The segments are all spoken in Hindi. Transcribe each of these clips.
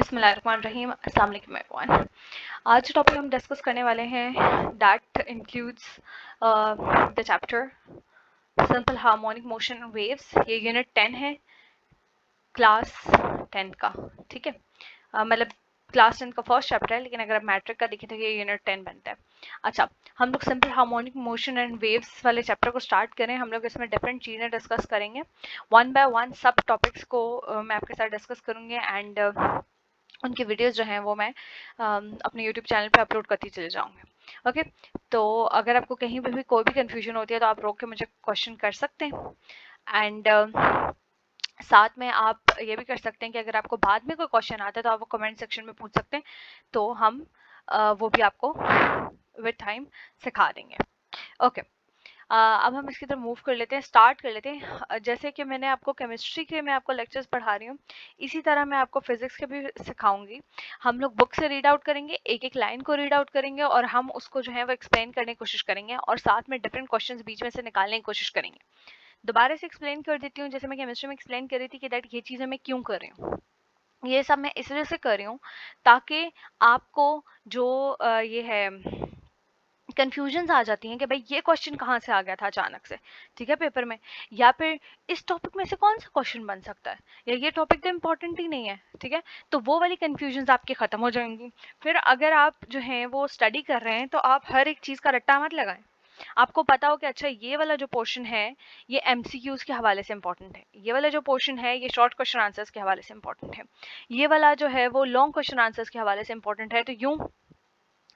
बिस्मिल्लाहिर्रहमानिर्रहीम, अस्सलाम वालेकुम एवरीवन। आज जो टॉपिक हम डिस्कस करने वाले हैं that includes the chapter simple harmonic motion waves. ये यूनिट 10 है, क्लास 10 का। ठीक है, मतलब क्लास 10 का फर्स्ट चैप्टर है, लेकिन अगर आप मैट्रिक का देखें तो ये यूनिट 10 बनता है। अच्छा, हम लोग simple harmonic motion and waves वाले चैप्टर को स्टार्ट करें। हम लोग इसमें डिफरेंट चीज़ें डिस्कस करेंगे, वन बाय वन सब टॉपिक्स को मैं आपके साथ डिस्कस करूँगी एंड उनकी वीडियोस जो हैं वो मैं अपने यूट्यूब चैनल पे अपलोड करती चले जाऊँगी। ओके, तो अगर आपको कहीं पे भी कोई भी कंफ्यूजन होती है तो आप रोक के मुझे क्वेश्चन कर सकते हैं एंड साथ में आप ये भी कर सकते हैं कि अगर आपको बाद में कोई क्वेश्चन आता है तो आप वो कमेंट सेक्शन में पूछ सकते हैं, तो हम वो भी आपको विद टाइम सिखा देंगे। ओके, अब हम इसकी तरफ मूव कर लेते हैं, स्टार्ट कर लेते हैं। जैसे कि मैंने आपको केमिस्ट्री के मैं आपको लेक्चर्स पढ़ा रही हूँ, इसी तरह मैं आपको फिजिक्स के भी सिखाऊंगी। हम लोग बुक से रीड आउट करेंगे, एक एक लाइन को रीड आउट करेंगे और हम उसको जो है वो एक्सप्लेन करने की कोशिश करेंगे और साथ में डिफरेंट क्वेश्चंस बीच में से निकालने की कोशिश करेंगे। दोबारा से एक्सप्लेन कर देती हूँ, जैसे मैं केमिस्ट्री में एक्सप्लेन कर रही थी कि दैट ये चीज़ें मैं क्यों कर रही हूँ। ये सब मैं इसलिए से कर रही हूँ ताकि आपको जो ये है कन्फ्यूजन्स आ जाती हैं कि भाई ये क्वेश्चन कहाँ से आ गया था अचानक से, ठीक है, पेपर में, या फिर इस टॉपिक में से कौन सा क्वेश्चन बन सकता है, या ये टॉपिक तो इम्पोर्टेंट ही नहीं है, ठीक है। तो वो वाली कन्फ्यूजन्स आपकी ख़त्म हो जाएंगी। फिर अगर आप जो हैं वो स्टडी कर रहे हैं तो आप हर एक चीज़ का रट्टा मत लगाएं। आपको पता हो कि अच्छा ये वाला जो पोर्शन है ये एमसीक्यूज के हवाले से इंपॉर्टेंट है, ये वाला जो पोर्शन है ये शॉर्ट क्वेश्चन आंसर्स के हवाले से इंपॉर्टेंट है, ये वाला जो है वो लॉन्ग क्वेश्चन आंसर्स के हवाले से इंपॉर्टेंट है। तो यूं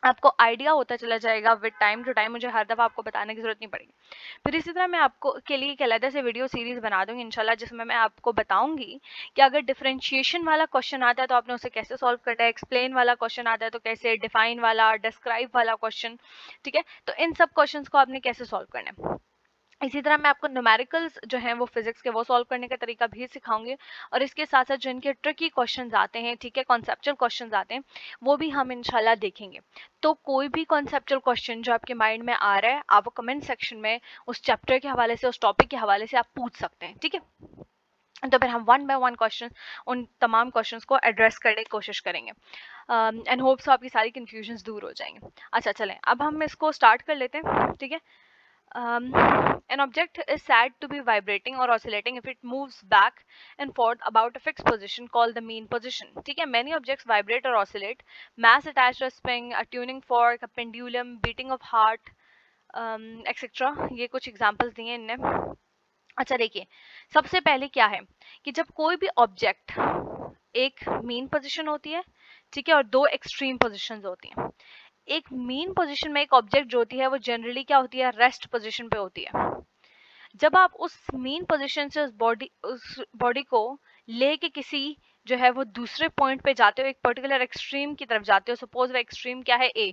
आपको आइडिया होता चला जाएगा विद टाइम टू टाइम, मुझे हर दफ़ा आपको बताने की ज़रूरत नहीं पड़ेगी। फिर इसी तरह मैं आपको के लिए एक अलग से वीडियो सीरीज़ बना दूंगी इंशाल्लाह, जिसमें मैं आपको बताऊंगी कि अगर डिफरेंशिएशन वाला क्वेश्चन आता है तो आपने उसे कैसे सॉल्व करना है, एक्सप्लेन वाला क्वेश्चन आता है तो कैसे, डिफाइन वाला, डिस्क्राइब वाला क्वेश्चन, ठीक है, तो इन सब क्वेश्चन को आपने कैसे सॉल्व करना है। इसी तरह मैं आपको न्यूमेरिकल्स जो हैं वो फिजिक्स के वो सॉल्व करने का तरीका भी सिखाऊंगी, और इसके साथ साथ जो इनके ट्रिकी क्वेश्चंस आते हैं, ठीक है, कॉन्सेप्चुअल क्वेश्चंस आते हैं, वो भी हम इंशाल्लाह देखेंगे। तो कोई भी कॉन्सेप्चुअल क्वेश्चन जो आपके माइंड में आ रहा है, आप वो कमेंट सेक्शन में उस चैप्टर के हवाले से, उस टॉपिक के हवाले से आप पूछ सकते हैं, ठीक है। तो फिर हम वन बाय वन क्वेश्चन उन तमाम क्वेश्चंस को एड्रेस करने की कोशिश करेंगे एंड होप्स आपकी सारी कन्फ्यूजन्स दूर हो जाएंगे। अच्छा चलें, अब हम इसको स्टार्ट कर लेते हैं, ठीक है। An object is said to be vibrating or oscillating if it moves back and forth about a fixed position called the mean position. ठीक है, many objects vibrate or oscillate. Mass attached to a spring, a tuning fork, a pendulum, beating of heart, etc. ये कुछ examples दिए इनने। अच्छा देखिए, सबसे पहले क्या है कि जब कोई भी ऑब्जेक्ट, एक मीन पोजीशन होती है, ठीक है, और दो एक्सट्रीम पोजीशंस होती हैं। एक मीन पोजीशन में एक ऑब्जेक्ट जो होती है वो जनरली क्या होती है, रेस्ट पोजीशन पे होती है। जब आप उस मीन पोजीशन से उस बॉडी को लेके किसी जो है वो दूसरे पॉइंट पे जाते हो, एक पर्टिकुलर एक्सट्रीम की तरफ जाते हो, सपोज वो एक्सट्रीम क्या है, ए।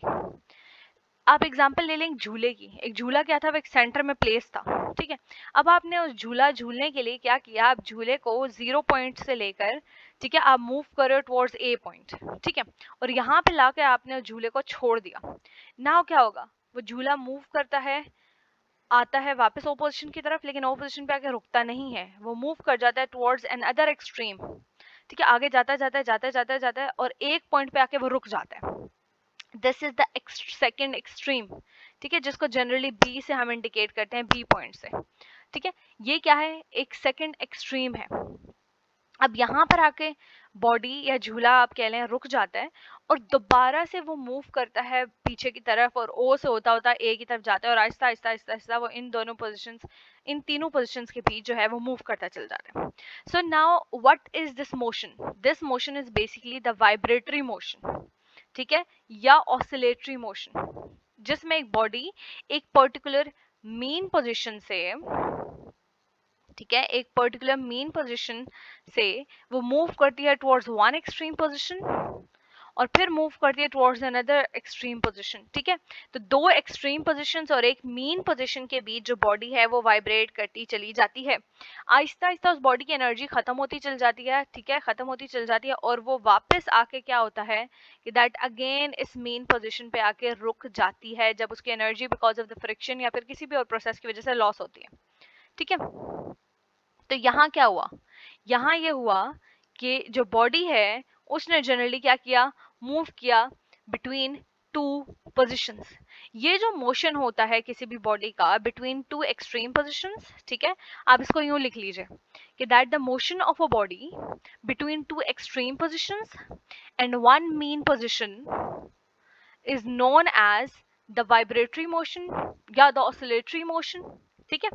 आप एग्जाम्पल ले लें एक झूले की, एक झूला क्या था, वो एक सेंटर में प्लेस था, ठीक है। अब आपने उस झूला झूलने के लिए क्या किया, आप झूले को 0 पॉइंट से लेकर, ठीक है, आप मूव करो टुवर्ड्स ए पॉइंट, ठीक है, और यहाँ पे लाके आपने उस झूले को छोड़ दिया। नाउ क्या होगा, वो झूला मूव करता है, आता है वापस ओ पोजिशन की तरफ, लेकिन ओ पोजिशन पे आके रुकता नहीं है, वो मूव कर जाता है टुवर्ड्स एन अदर एक्सट्रीम, ठीक है, आगे जाता है जाता है जाता है जाता है जाता है और एक पॉइंट पे आके वो रुक जाता है। This is the second extreme, ठीक है, जिसको जनरली बी से हम इंडिकेट करते हैं, बी पॉइंट से, ठीक है। ये क्या है, एक सेकेंड एक्सट्रीम है। अब यहाँ पर आके बॉडी या झूला आप कह लें रुक जाता है और दोबारा से वो मूव करता है पीछे की तरफ, और ओ से होता होता ए की तरफ जाता है, और आहिस्ता आहिस्ता आहिस्ता आहिस्ता वो इन दोनों पोजीशंस, इन तीनों पोजीशंस के बीच जो है वो मूव करता चल जाता है। So now what is this motion, this motion is basically the vibratory motion, ठीक है, या ऑसिलेटरी मोशन, जिसमें एक बॉडी एक पर्टिकुलर मीन पोजीशन से, ठीक है, एक पर्टिकुलर मीन पोजीशन से वो मूव करती है टुवर्ड्स वन एक्सट्रीम पोजीशन और फिर मूव करती है टुवर्ड्स अनदर एक्सट्रीम पोजीशन, ठीक है। तो दो एक्सट्रीम पोजीशंस और एक मीन पोजीशन के बीच जो बॉडी है वो वाइब्रेट करती चली जाती है। आहिस्ता आहिस्ता उस बॉडी की एनर्जी खत्म होती चल जाती है, ठीक है, खत्म होती चल जाती है, और वो वापस आके क्या होता है कि दैट अगेन इस मीन पोजीशन पे आके रुक जाती है, जब उसकी energy because of the friction या फिर किसी भी और प्रोसेस की वजह से लॉस होती है, ठीक है। तो यहाँ क्या हुआ, यहाँ ये हुआ कि जो बॉडी है उसने जनरली क्या किया, मूव किया बिटवीन टू पोजिशंस। ये जो मोशन होता है किसी भी बॉडी का बिटवीन टू एक्सट्रीम पोजिशंस, ठीक है, आप इसको यूं लिख लीजिए कि that the motion of a body between two extreme positions and one mean position is known as the vibratory motion या द ऑसिलेटरी मोशन। ठीक है,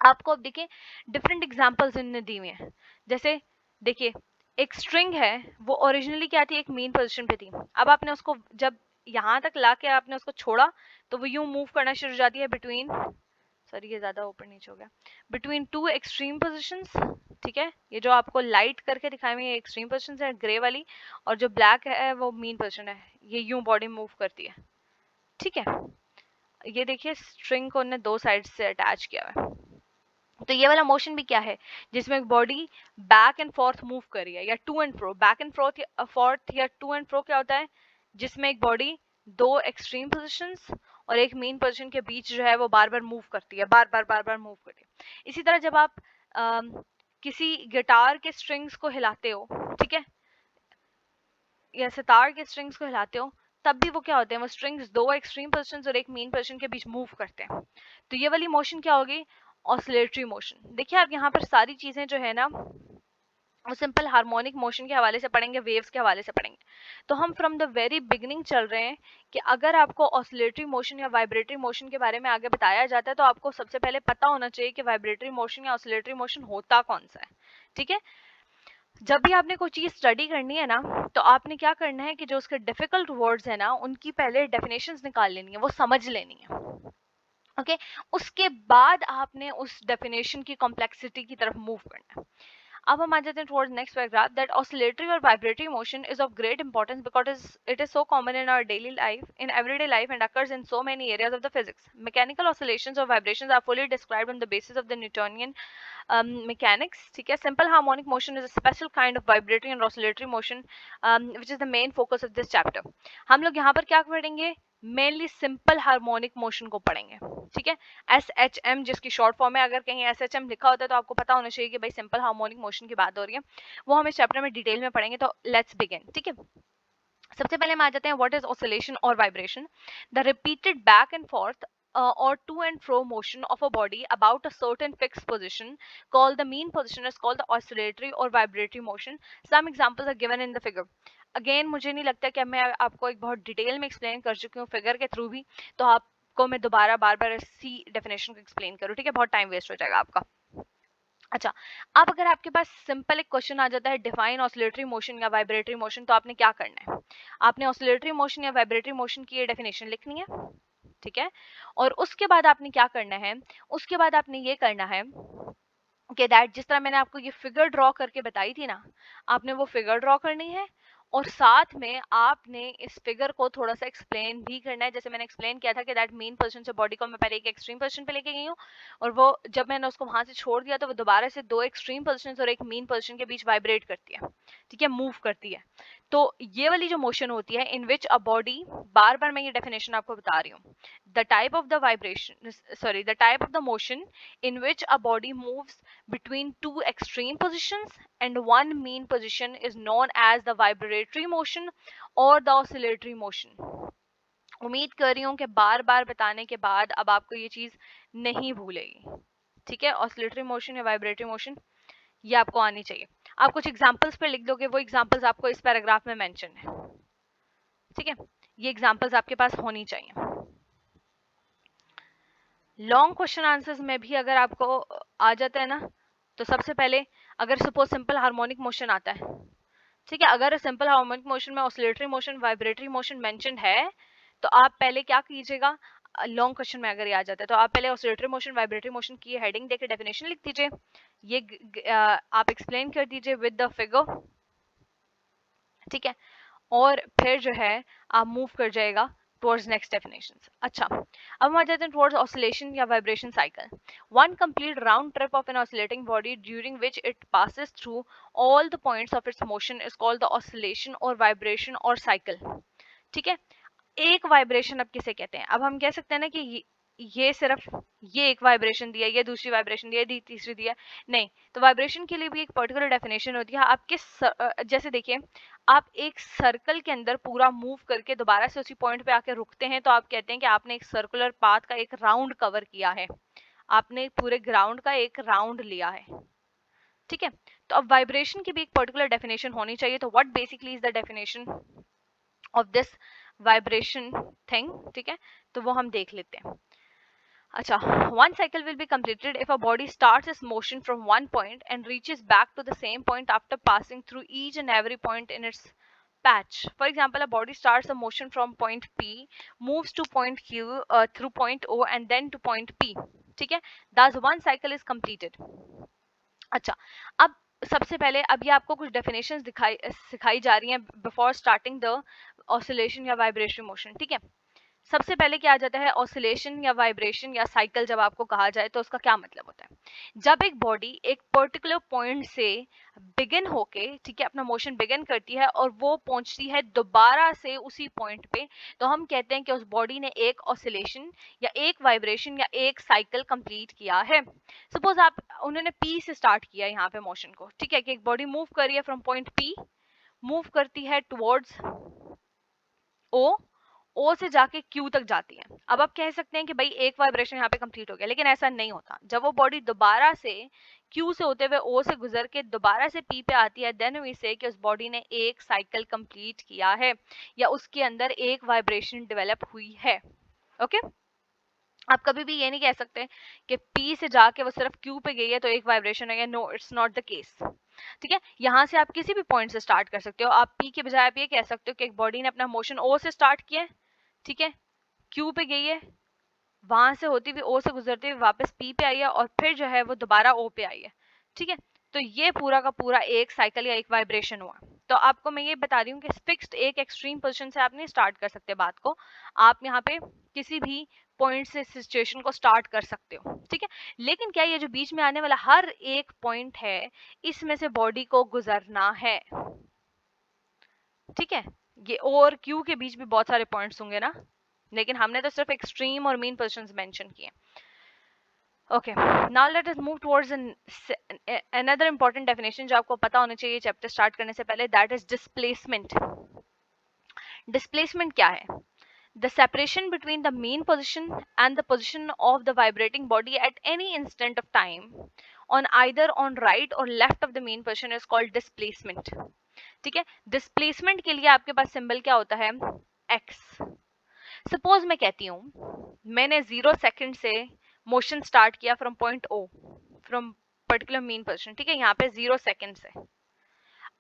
आपको अब देखिए डिफरेंट एग्जांपल्स इनने दी हुई हैं। जैसे देखिए एक स्ट्रिंग है, वो ओरिजिनली क्या थी, एक मेन पोजीशन पे थी। अब आपने उसको जब यहाँ तक लाके आपने उसको छोड़ा तो वो यूं मूव करना शुरू हो जाती है बिटवीन, सॉरी ये ज्यादा ऊपर नीचे हो गया, बिटवीन टू एक्सट्रीम पोजीशंस। ठीक है, ये जो आपको लाइट करके दिखाई हुई है एक्सट्रीम पोजीशन है ग्रे वाली, और जो ब्लैक है वो मीन पोजीशन है। ये यूं बॉडी मूव करती है। ठीक है, ये देखिए स्ट्रिंग को उन्होंने दो साइड से अटैच किया है। तो ये वाला मोशन भी क्या है, जिसमें body back and forth move कर रही है, या to and fro, back and forth या टू एंड फ्रो क्या होता है, जिसमें एक बॉडी दो एक्सट्रीम पोजीशंस और एक मेन पोजीशन के बीच जो है वो बार बार मूव करती है, बार बार मूव करती है। इसी तरह जब आप किसी गिटार के स्ट्रिंग्स को हिलाते हो, ठीक है, या सितार के स्ट्रिंग्स को हिलाते हो, तब भी वो क्या होते हैं, वो स्ट्रिंग्स दो एक्सट्रीम पोजीशंस और एक मेन पोजीशन के बीच मूव करते हैं। तो ये वाली मोशन क्या होगी, ऑसिलेटरी मोशन। देखिए आप यहाँ पर सारी चीजें जो है ना वो सिंपल हार्मोनिक मोशन के हवाले से पढ़ेंगे, वेव्स के हवाले से पढ़ेंगे। तो हम फ्रॉम द वेरी बिगिनिंग चल रहे हैं कि अगर आपको ऑसिलेटरी मोशन या वाइब्रेटरी मोशन के बारे में आगे बताया जाता है तो आपको सबसे पहले पता होना चाहिए कि वाइब्रेटरी मोशन या ऑसिलेटरी मोशन होता कौन सा है। ठीक है, जब भी आपने कोई चीज स्टडी करनी है ना, तो आपने क्या करना है कि जो उसके डिफिकल्ट वर्ड्स है ना उनकी पहले डेफिनेशंस निकाल लेनी है, वो समझ लेनी है। ओके, उसके बाद आपने उस डेफिनेशन की कॉम्प्लेक्सिटी की तरफ मूव करना है। अब हम आ जाते हैं towards next paragraph that oscillatory or vibratory motion is of great importance because it is so common in our daily life, in everyday life, and occurs in so many areas of the physics. Mechanical oscillations or vibrations are fully described on the basis of the Newtonian mechanics. ठीक है, simple harmonic motion is a special kind of vibratory and oscillatory motion which is the main focus of this chapter. हम लोग यहाँ पर क्या पढ़ेंगे, मेनली सिंपल हार्मोनिक मोशन को पढ़ेंगे। ठीक है, SHM जिसकी शॉर्ट फॉर्म है, अगर कहीं SHM लिखा होता है तो आपको पता होना चाहिए कि भाई सिंपल हार्मोनिक मोशन की बात हो रही है। वो हम इस चैप्टर में डिटेल में पढ़ेंगे। तो लेट्स बिगिन। ठीक है, सबसे पहले हम आ जाते हैं व्हाट इज ऑसिलेशन और vibration. The repeated back and fourth or to and fro motion of a body about a certain fixed position called the mean position is called the oscillatory or vibratory motion. Some examples are given in the figure. Again मुझे नहीं लगता कि मैं आपको एक बहुत डिटेल में एक्सप्लेन कर चुकी हूँ फिगर के थ्रू भी, तो आपको मैं दोबारा बार बार इसी डेफिनेशन को एक्सप्लेन करूँ। ठीक है, बहुत टाइम वेस्ट हो जाएगा आपका। अच्छा, अब अगर आपके पास सिंपल एक क्वेश्चन आ जाता है डिफाइन ऑसिलेटरी मोशन या वाइब्रेटरी मोशन, तो आपने क्या करना है, आपने ऑसिलेटरी मोशन या वाइब्रेटरी मोशन की ये डेफिनेशन लिखनी है। ठीक है, और उसके बाद आपने क्या करना है, उसके बाद आपने ये करना है कि दैट जिस तरह मैंने आपको ये फिगर ड्रॉ करके बताई थी ना, आपने वो फिगर ड्रॉ करनी है और साथ में आपने इस फिगर को थोड़ा सा एक्सप्लेन भी करना है। जैसे मैंने एक्सप्लेन किया था कि दैट मेन पोजीशन से बॉडी को मैं पहले एक एक्सट्रीम पोजीशन पे लेके गई हूँ, और वो जब मैंने उसको वहां से छोड़ दिया तो वो दोबारा से दो एक्सट्रीम पोजीशंस और एक मेन पोजीशन के बीच वाइब्रेट करती है। ठीक है, मूव करती है। तो ये वाली जो मोशन होती है इन विच अ बॉडी, बार बार मैं ये डेफिनेशन आपको बता रही हूँ, the type of the vibration, sorry, the type of the motion in which a body moves between two extreme positions and one mean position is known as the vibratory motion or the oscillatory motion. उम्मीद कर रही हूँ कि बार बार बताने के बाद अब आपको ये चीज नहीं भूलेगी। ठीक है, ऑसिलेटरी मोशन या वाइब्रेटरी मोशन ये आपको आनी चाहिए। आप कुछ एग्जांपल्स पे लिख दोगे, वो एग्जांपल्स आपको इस पैराग्राफ में मेंशन है। ठीक है, ये एग्जांपल्स आपके पास होनी चाहिए। लॉन्ग क्वेश्चन आंसर्स में भी अगर आपको आ जाता है ना, तो सबसे पहले अगर सपोज सिंपल हार्मोनिक मोशन आता है, ठीक है, अगर सिंपल हार्मोनिक मोशन में oscillatory motion vibratory motion mentioned है, तो आप पहले क्या कीजिएगा, लॉन्ग क्वेश्चन में अगर ये आ जाता है तो आप पहले ऑसिलेटरी मोशन वाइब्रेटरी मोशन की हेडिंग देके डेफिनेशन लिख दीजिए, ये आप एक्सप्लेन कर दीजिए विद द फिगर। ठीक है, और फिर जो है आप मूव कर जाएगा towards next definitions. अच्छा, अब हम आ जाते हैं towards oscillation या vibration cycle. One complete round trip of an oscillating body during which it passes through all the points of its motion is called the oscillation or vibration or cycle. ठीक है, एक वाइब्रेशन अब किसे कहते हैं, अब हम कह सकते हैं ना कि ये सिर्फ ये एक वाइब्रेशन दिया, ये दूसरी वाइब्रेशन दिया, तीसरी दिया, नहीं। तो वाइब्रेशन के लिए भी एक पर्टिकुलर डेफिनेशन होती है। आपके जैसे देखिए, आप एक सर्कल के अंदर पूरा मूव करके दोबारा से उसी पॉइंट पे आके रुकते हैं, तो आप कहते हैं कि आपने एक सर्कुलर पाथ का एक राउंड कवर किया है, आपने पूरे ग्राउंड का एक राउंड लिया है, ठीक है। तो अब वाइब्रेशन की भी एक पर्टिकुलर डेफिनेशन होनी चाहिए। तो what basically is the definition of this vibration thing, ठीक है, तो वो हम देख लेते हैं। अच्छा, one cycle will be completed if a body starts its motion from one point and reaches back to the same point after passing through each and every point in its patch. For example, a body starts a motion from point P, moves to point Q, through point O and then to point P. ठीक है, thus one cycle is completed. अच्छा, अब सबसे पहले अब ये आपको कुछ डेफिनेशंस सिखाई जा रही हैं बिफोर स्टार्टिंग द ऑसिलेशन या वाइब्रेशन मोशन, ठीक है। सबसे पहले क्या आ जाता है, ऑसिलेशन या वाइब्रेशन या साइकिल जब आपको कहा जाए तो उसका क्या मतलब होता है। जब एक बॉडी एक पर्टिकुलर पॉइंट से बिगिन होके, ठीक है, अपना मोशन बिगिन करती है और वो पहुंचती है दोबारा से उसी पॉइंट पे, तो हम कहते हैं कि उस बॉडी ने एक ऑसिलेशन या एक वाइब्रेशन या एक साइकिल कंप्लीट किया है। सपोज आप उन्होंने पी से स्टार्ट किया यहाँ पे मोशन को, ठीक है, कि एक बॉडी मूव कर रही है फ्रॉम पॉइंट पी, मूव करती है टुवर्ड्स ओ, ओ से जाके क्यू तक जाती है। अब आप कह सकते हैं कि भाई एक वाइब्रेशन यहाँ पे कंप्लीट हो गया, लेकिन ऐसा नहीं होता। जब वो बॉडी दोबारा से क्यू से होते हुए ओ से गुजर के दोबारा से पी पे आती है, देन वी से कि उस बॉडी ने एक साइकिल कंप्लीट किया है या उसके अंदर एक वाइब्रेशन डेवलप हुई है। ओके, आप कभी भी ये नहीं कह सकते कि पी से जाके वो सिर्फ क्यू पे गई है तो एक वाइब्रेशन है। No, it's not the case, ठीक है। यहाँ से आप किसी भी पॉइंट से स्टार्ट कर सकते हो। आप पी के बजाय आप ये कह सकते हो कि एक बॉडी ने अपना मोशन ओ से स्टार्ट किया है, ठीक है, क्यू पे गई है, वहां से होती हुई ओ से गुजरते हुए वापस पी पे आई है और फिर जो है वो दोबारा ओ पे आई है, ठीक है। तो ये पूरा का पूरा एक साइकिल या एक वाइब्रेशन हुआ। तो आपको मैं ये बता रही हूँ कि फिक्स्ड एक एक्सट्रीम पोजीशन से आप नहीं स्टार्ट कर सकते बात को, आप यहाँ पे किसी भी पॉइंट से सिचुएशन को स्टार्ट कर सकते हो, ठीक है। लेकिन क्या ये जो बीच में आने वाला हर एक पॉइंट है, इसमें से बॉडी को गुजरना है, ठीक है। ये ओ और क्यू के बीच भी बहुत सारे पॉइंट्स होंगे ना, लेकिन हमने तो सिर्फ एक्सट्रीम और मीन पोजीशंस मेंशन किए। Okay, now let us move towards another important definition जो आपको पता होना चाहिए चैप्टर स्टार्ट करने से पहले, दैट इज डिस्प्लेसमेंट। डिस्प्लेसमेंट क्या है? The separation between the mean position and the position of the vibrating body at any instant of time on either on right or left of the mean position is called displacement, ठीक है। डिस्प्लेसमेंट के लिए आपके पास सिंबल क्या होता है? x। सपोज मैं कहती हूँ मैंने 0 सेकंड से मोशन स्टार्ट किया from point O, from particular mean position, ठीक है, यहाँ पे 0 सेकंड से।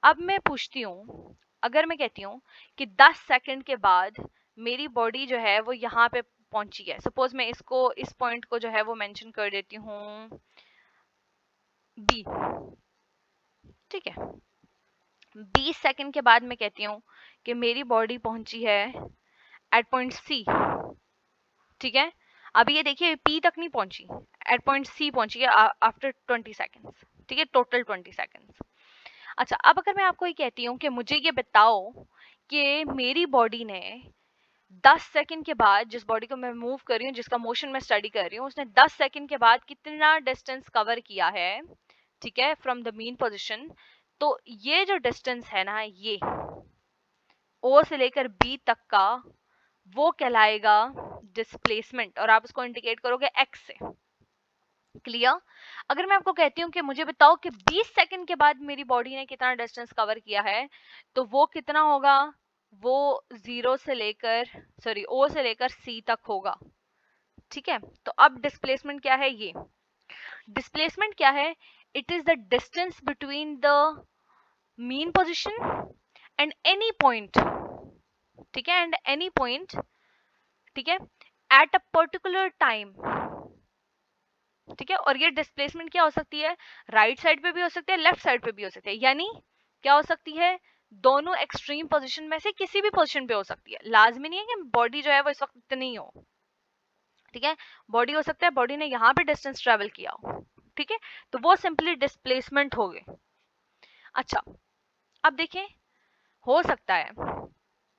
अब मैं पूछती हूँ, अगर मैं कहती हूँ कि 10 सेकंड के बाद मेरी बॉडी जो है वो यहाँ पे पहुंची है, सपोज मैं इसको इस पॉइंट को जो है वो मेंशन कर देती हूँ बी, ठीक है। 20 सेकंड के बाद मैं कहती हूँ कि मेरी बॉडी पहुंची है एट पॉइंट सी, ठीक है। अभी ये देखिए पी तक नहीं पहुंची, एट पॉइंट सी पहुंची है आफ्टर 20 सेकंड्स, ठीक है, टोटल 20 सेकंड्स। अच्छा, अब अगर मैं आपको ये कहती हूँ कि मुझे ये बताओ कि मेरी बॉडी ने 10 सेकंड के बाद, जिस बॉडी को मैं मूव कर रही हूँ, जिसका मोशन मैं स्टडी कर रही हूँ, उसने 10 सेकंड के बाद कितना डिस्टेंस कवर किया है, ठीक है, फ्रॉम द मीन पोजीशन। तो ये जो डिस्टेंस है ना, ये ओ से लेकर बी तक का, वो कहलाएगा डिस्प्लेसमेंट और आप उसको इंडिकेट करोगे एक्स से। क्लियर? अगर मैं आपको कहती हूँ कि मुझे बताओ कि 20 सेकंड के बाद मेरी बॉडी ने कितना डिस्टेंस कवर किया है, तो वो कितना होगा? वो जीरो से लेकर सॉरी ओ से लेकर सी तक होगा, ठीक है। तो अब डिस्प्लेसमेंट क्या है? ये डिस्प्लेसमेंट क्या है? It is the distance between the mean position and any point, ठीक है, एंड एनी पॉइंट, ठीक है, एट अ पर्टिकुलर टाइम, ठीक है। और ये डिस्प्लेसमेंट क्या हो सकती है? राइट साइड पे भी हो सकती है, लेफ्ट साइड पे भी हो सकती है, यानी क्या हो सकती है? दोनों एक्सट्रीम पोजीशन में से किसी भी पोजीशन पे हो सकती है। लाजमी नहीं है कि बॉडी जो है वो इस वक्त इतनी हो, ठीक है। बॉडी हो सकता है बॉडी ने यहाँ पे डिस्टेंस ट्रेवल किया हो, ठीक है, तो वो सिंपली डिस्प्लेसमेंट हो गए। अच्छा, अब देखें, हो सकता है,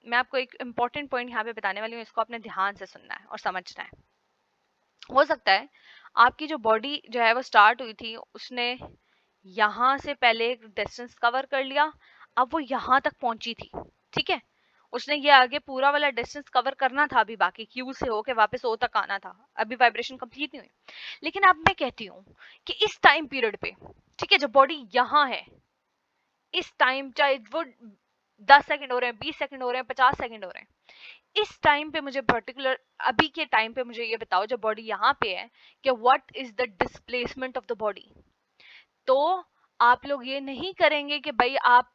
मैं आपको एक इंपॉर्टेंट पॉइंट यहाँ पे बताने वाली हूँ, इसको आपने ध्यान से सुनना है और समझना है। हो सकता है आपकी जो बॉडी जो है वो स्टार्ट हुई थी, उसने यहाँ से पहले एक डिस्टेंस कवर कर लिया, अब वो यहाँ तक पहुंची थी, ठीक है, उसने ये आगे पूरा वाला डिस्टेंस कवर करना था, अभी बाकी क्यू से होके वापस ओ तक आना था, अभी वाइब्रेशन कंप्लीट नहीं हुई। लेकिन अब मैं कहती हूँ कि इस टाइम पीरियड पे, ठीक है, जब बॉडी यहाँ है, इस टाइम चाहे वो 10 सेकंड हो रहे हैं, 20 सेकंड हो रहे हैं, 50 सेकंड हो रहे हैं, इस टाइम पे मुझे पर्टिकुलर अभी के टाइम पे मुझे ये बताओ, जब बॉडी यहाँ पे है, कि what is the displacement of the body. तो आप लोग ये नहीं करेंगे कि भाई आप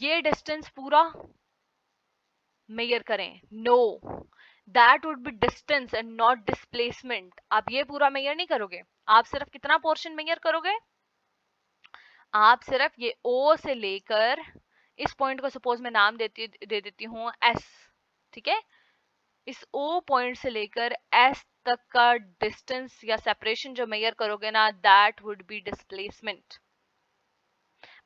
ये डिस्टेंस पूरा मेजर करें, no, that would be distance and not displacement. आप ये पूरा मेजर नहीं करोगे, आप सिर्फ कितना पोर्शन मेजर करोगे, आप सिर्फ ये ओ से लेकर इस पॉइंट को सपोज मैं नाम दे देती हूँ एस, ठीक है, इस ओ पॉइंट से लेकर एस तक का डिस्टेंस या सेपरेशन जो मेजर करोगे ना, दैट वुड बी डिस्प्लेसमेंट।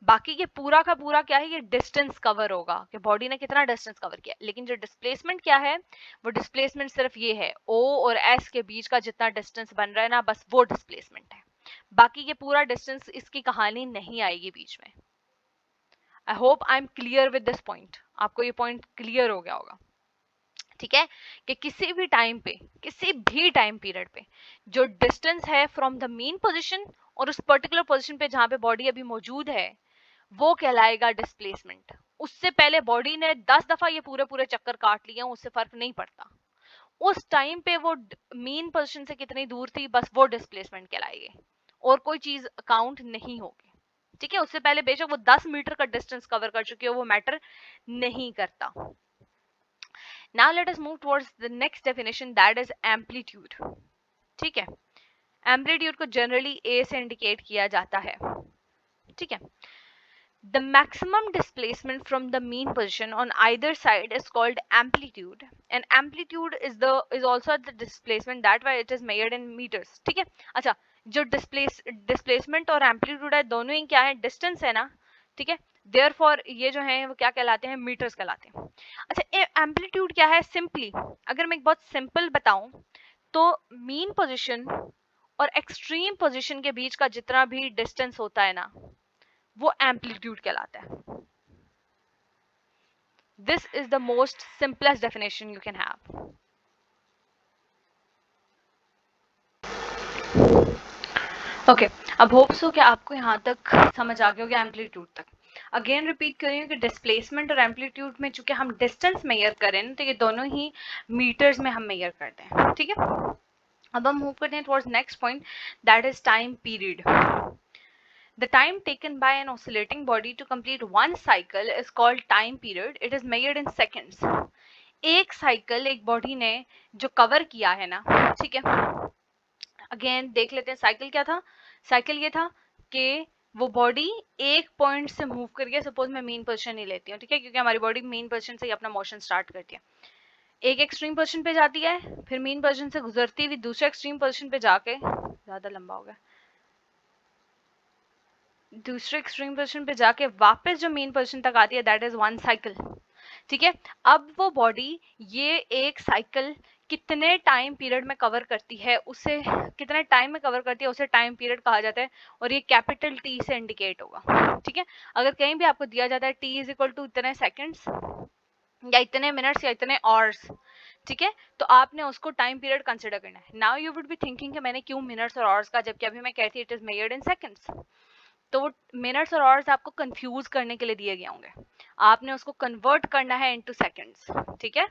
बाकी ये पूरा का पूरा क्या है, ये डिस्टेंस कवर होगा कि बॉडी ने कितना डिस्टेंस कवर किया, लेकिन जो डिस्प्लेसमेंट क्या है, वो डिस्प्लेसमेंट सिर्फ ये है ओ और एस के बीच का जितना डिस्टेंस बन रहा है ना, बस वो डिस्प्लेसमेंट है। बाकी ये पूरा डिस्टेंस, इसकी कहानी नहीं आएगी बीच में। I hope I am clear with this point, आपको ये पॉइंट क्लियर हो गया होगा, ठीक है, कि किसी भी टाइम पे, किसी भी टाइम पीरियड पे जो डिस्टेंस है फ्रॉम द मीन पोजीशन और उस पर्टिकुलर पोजीशन पे जहां पे बॉडी अभी मौजूद है, वो कहलाएगा डिस्प्लेसमेंट। उससे पहले बॉडी ने 10 दफा ये पूरे पूरे चक्कर काट लिए, उससे फर्क नहीं पड़ता, उस टाइम पे वो मीन पोजीशन से कितनी दूर थी, बस वो डिस्प्लेसमेंट कहलाएगी, और कोई चीज काउंट नहीं होगी, ठीक है। उससे पहले बेशक वो 10 मीटर का डिस्टेंस कवर कर चुकी हो, वो मैटर नहीं करता। Now let us move towards the next definition, that is amplitude, ठीक है। एम्पलीट्यूड को जनरली ए से इंडिकेट किया जाता है, ठीक है। The maximum displacement from the mean position on either side is called amplitude, and amplitude is also the displacement, that why it is measured in meters, ठीक है। अच्छा, जो डिस्प्लेसमेंट और एम्पलीट्यूड है, दोनों ही क्या है, डिस्टेंस है ना, ठीक है, देयरफॉर ये जो है वो क्या कहलाते हैं, मीटर्स कहलाते हैं। अच्छा, एम्पलीट्यूड क्या है, सिंपली अगर मैं एक बहुत सिंपल बताऊं तो मीन पोजीशन और एक्सट्रीम पोजीशन के बीच का जितना भी डिस्टेंस होता है ना, वो एम्पलीट्यूड कहलाता है। This is the most simplest definition you can have. Okay, अब होप सो कि आपको यहाँ तक समझ आ गया होगा एम्पलीट्यूड तक। अगेन रिपीट कर रही हूँ कि डिस्प्लेसमेंट और एम्पलीट्यूड में चूंकि हम डिस्टेंस मेजर करें, तो ये दोनों ही मीटर्स में हम मेजर करते हैं, ठीक है। अब हम मूव करते हैं towards next point, that is time period. The time taken by an oscillating body to complete one cycle is called time period. It is measured in seconds. एक साइकिल एक बॉडी ने जो कवर किया है ना, ठीक है, अगेन देख लेते हैं साइकिल क्या था। साइकिल ये था कि वो बॉडी एक पॉइंट से मूव करके, सपोज मैं मीन पोजीशन ही लेती हूँ, ठीक है, क्योंकि हमारी बॉडी मीन पोजीशन से ही अपना मोशन स्टार्ट करती है, एक एक्सट्रीम पोजीशन पे जाती है, फिर मीन पोजीशन से गुजरती हुई दूसरे एक्सट्रीम पोजीशन पे जाके, ज्यादा लंबा हो गया, दूसरे एक्सट्रीम पोजीशन पे जाके वापस जो मेन पोजीशन तक आती है, दैट इज वन साइकिल, ठीक है। अब वो बॉडी ये एक साइकिल कितने टाइम पीरियड में कवर करती है, उसे कितने टाइम में कवर करती है, उसे टाइम पीरियड कहा जाता है, और ये कैपिटल टी से इंडिकेट होगा, ठीक है। अगर कहीं भी आपको दिया जाता है टी इज इक्वल टू इतने सेकेंड्स या इतने मिनट्स या इतने आवर्स, ठीक है, तो आपने उसको टाइम पीरियड कंसिडर करना है। Now you would be thinking कि मैंने क्यों मिनट्स और आवर्स का, जबकि अभी मैं कहती it is measured in seconds. तो वो मिनट्स और आवर्स आपको कंफ्यूज करने के लिए दिए गए होंगे, आपने उसको कन्वर्ट करना है इनटू सेकंड्स, ठीक है।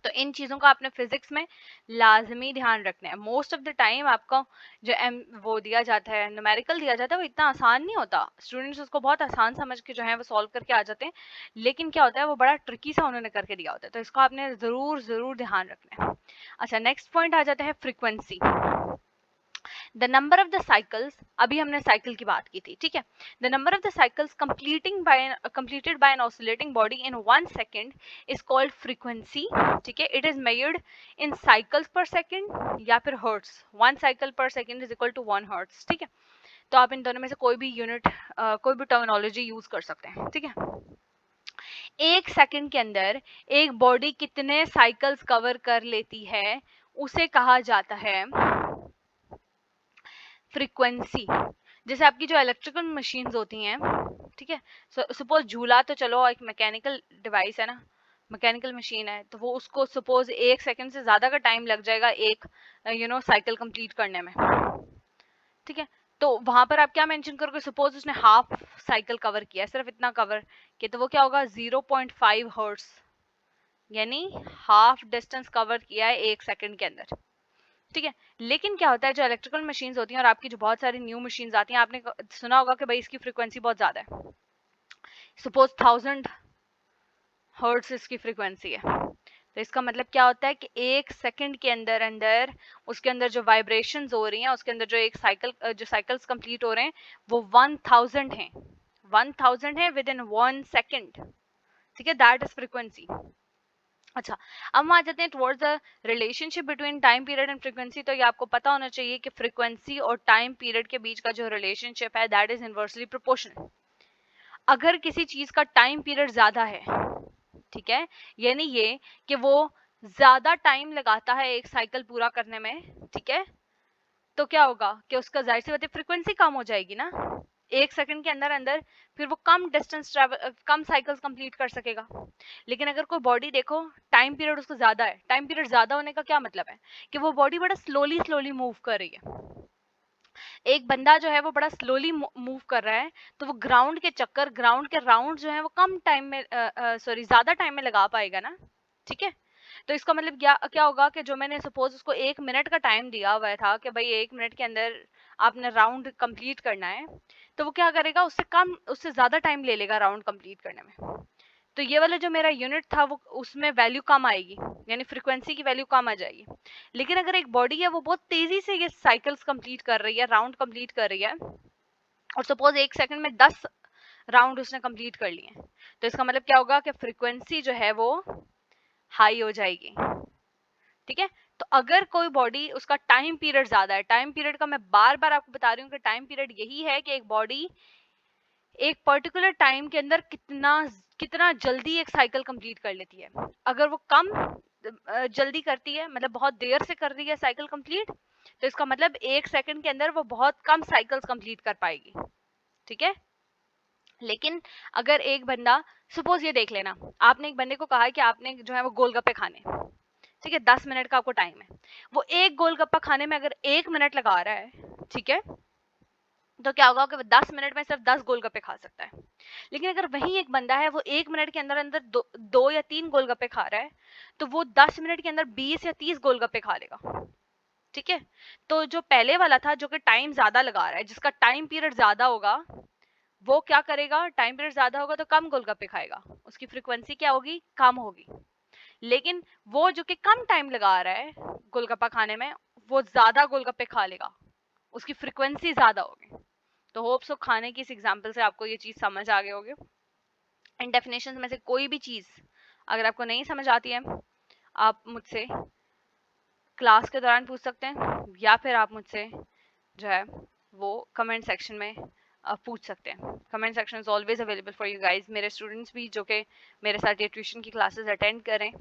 तो इन चीजों का आपने फिजिक्स में लाजमी ध्यान रखना है। मोस्ट ऑफ द टाइम आपको जो वो दिया जाता है, न्यूमेरिकल दिया जाता है, वो इतना आसान नहीं होता, स्टूडेंट्स उसको बहुत आसान समझ के जो है वो सॉल्व करके आ जाते हैं, लेकिन क्या होता है वो बड़ा ट्रिकी सा उन्होंने करके दिया होता है, तो इसको आपने जरूर जरूर ध्यान रखना है। अच्छा, नेक्स्ट पॉइंट आ जाता है frequency. The number of the cycles, अभी हमने साइकिल की बात की थी, ठीक है, the number of the cycles completed by an oscillating body in 1 second is called frequency, ठीक है। It is measured in cycles per second या फिर hertz, 1 cycle per second is equal to 1 hertz, ठीक है। तो आप इन दोनों में से कोई भी यूनिट कोई भी टर्मिनोलॉजी यूज कर सकते हैं, ठीक है। एक सेकंड के अंदर एक बॉडी कितने साइकिल्स कवर कर लेती है, उसे कहा जाता है फ्रीक्वेंसी। जैसे आपकी जो इलेक्ट्रिकल मशीन्स होती हैं, ठीक है, सपोज झूला तो चलो एक मैकेनिकल डिवाइस है ना, मैकेनिकल मशीन है, तो वो उसको सपोज 1 सेकंड से ज्यादा का टाइम लग जाएगा एक साइकिल कंप्लीट करने में, ठीक है। तो वहां पर आप क्या मेंशन करोगे, सपोज उसने हाफ साइकिल कवर किया, सिर्फ इतना कवर किया, तो वो क्या होगा 0.5 हर्ट्ज, यानी हाफ डिस्टेंस कवर किया है 1 सेकंड के अंदर, ठीक है। लेकिन क्या होता है, जो इलेक्ट्रिकल मशीन्स होती हैं और आपकी जो बहुत सारी न्यू मशीन्स आती हैं, आपने सुना होगा कि भाई इसकी फ्रीक्वेंसी बहुत ज्यादा है, सपोज 1000 हर्ट्ज इसकी फ्रीक्वेंसी है। तो इसका मतलब क्या होता है कि 1 सेकंड के अंदर अंदर उसके अंदर जो वाइब्रेशंस हो रही हैं, उसके अंदर जो एक जो साइकिल्स कंप्लीट हो रहे हैं वो 1000 हैं, 1000 है विद इन 1 सेकंड, ठीक है, दैट इज फ्रीक्वेंसी। अच्छा, अब हम आ जाते हैं towards the relationship between time period and frequency. तो ये आपको पता होना चाहिए कि फ्रीक्वेंसी और टाइम पीरियड के बीच का जो रिलेशनशिप है दैट इज इनवर्सली प्रोपोर्शनल। अगर किसी चीज का टाइम पीरियड ज्यादा है, ठीक है, यानी ये कि वो ज्यादा टाइम लगाता है एक साइकिल पूरा करने में, ठीक है, तो क्या होगा कि उसका जाहिर सी बात है फ्रीक्वेंसी कम हो जाएगी ना, 1 सेकंड के अंदर अंदर फिर वो कम डिस्टेंस ट्रैवल, कम साइकिल्स कंप्लीट कर सकेगा। लेकिन अगर कोई बॉडी देखो टाइम पीरियड उसका ज्यादा है, टाइम पीरियड ज्यादा होने का क्या मतलब है कि वो बॉडी बड़ा स्लोली स्लोली मूव कर रही है। एक बंदा जो है वो बड़ा स्लोली मूव कर रहा है, तो वो ग्राउंड के चक्कर, ग्राउंड के राउंड जो है वो कम टाइम में सॉरी ज्यादा टाइम में लगा पाएगा ना, ठीक है। तो इसका मतलब क्या क्या होगा कि जो मैंने सपोज उसको 1 मिनट का टाइम दिया हुआ था कि भाई 1 मिनट के अंदर आपने राउंड कंप्लीट करना है, तो वो क्या करेगा, उससे कम, उससे ज्यादा टाइम ले लेगा राउंड कंप्लीट करने में। तो ये वाला जो मेरा यूनिट था वो उसमें वैल्यू कम आएगी, यानी फ्रीक्वेंसी की वैल्यू कम आ जाएगी। लेकिन अगर एक बॉडी है वो बहुत तेजी से ये साइकिल्स कंप्लीट कर रही है, राउंड कंप्लीट कर रही है, और सपोज 1 सेकंड में 10 राउंड उसने कंप्लीट कर लिए, तो इसका मतलब क्या होगा कि फ्रीक्वेंसी जो है वो हाई हो जाएगी, ठीक है। तो अगर कोई बॉडी उसका टाइम पीरियड ज्यादा है, टाइम पीरियड का मैं बार बार आपको बता रही हूँ कि टाइम पीरियड यही है कि एक बॉडी एक पर्टिकुलर टाइम के अंदर कितना कितना जल्दी एक साइकिल कंप्लीट कर लेती है। अगर वो कम जल्दी करती है, मतलब बहुत देर से कर रही है साइकिल कंप्लीट, तो इसका मतलब 1 सेकंड के अंदर वो बहुत कम साइकिल्स कंप्लीट कर पाएगी, ठीक है। लेकिन अगर एक बंदा, सपोज ये देख लेना, आपने एक बंदे को कहा है कि आपने जो है वो गोलगप्पे खाने, ठीक है, 10 मिनट का आपको टाइम है, वो एक गोलगप्पा खाने में अगर 1 मिनट लगा रहा है, ठीक है, तो क्या होगा कि वो 10 मिनट में सिर्फ 10 गोलगप्पे खा सकता है। लेकिन अगर वही एक बंदा है वो 1 मिनट के अंदर अंदर दो या 3 गोलगप्पे खा रहा है, तो वो 10 मिनट के अंदर 20 या 30 गोलगप्पे खा लेगा, ठीक है। तो जो पहले वाला था जो कि टाइम ज्यादा लगा रहा है, जिसका टाइम पीरियड ज्यादा होगा, वो क्या करेगा, टाइम पीरियड ज्यादा होगा तो कम गोलगप्पे खाएगा, उसकी फ्रीक्वेंसी क्या होगी, कम होगी। लेकिन वो जो कि कम टाइम लगा रहा है गोलगप्पा खाने में, वो ज्यादा गोलगप्पे खा लेगा, उसकी फ्रीक्वेंसी ज्यादा होगी। तो होप सो खाने की इस एग्जांपल से आपको ये चीज समझ आ गए होगे। इन डेफिनेशंस में से कोई भी चीज अगर आपको नहीं समझ आती है, आप मुझसे क्लास के दौरान पूछ सकते हैं, या फिर आप मुझसे जो है वो कमेंट सेक्शन में पूछ सकते हैं। Comment section is always available for you guys. मेरे स्टूडेंट्स भी जो कि मेरे साथ ये ट्यूशन की क्लासेस अटेंड करें,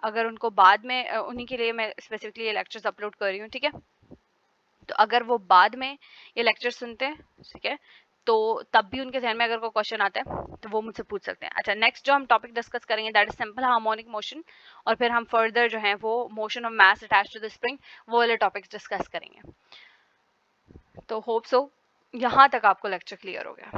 अगर उनको बाद में उन्हीं के लिए मैं स्पेसिफिकली ये लेक्चर्स अपलोड कर रही हूँ, ठीक है। तो अगर वो बाद में ये लेक्चर सुनते हैं, ठीक है, तो तब भी उनके जहन में अगर कोई क्वेश्चन आता है तो वो मुझसे पूछ सकते हैं। अच्छा, नेक्स्ट जो हम टॉपिक डिस्कस करेंगे that is simple harmonic motion, और फिर हम फर्दर जो है वो motion of mass attached to the spring, वो वाले टॉपिक्स डिस्कस करेंगे। तो होप सो यहाँ तक आपको लेक्चर क्लियर हो गया।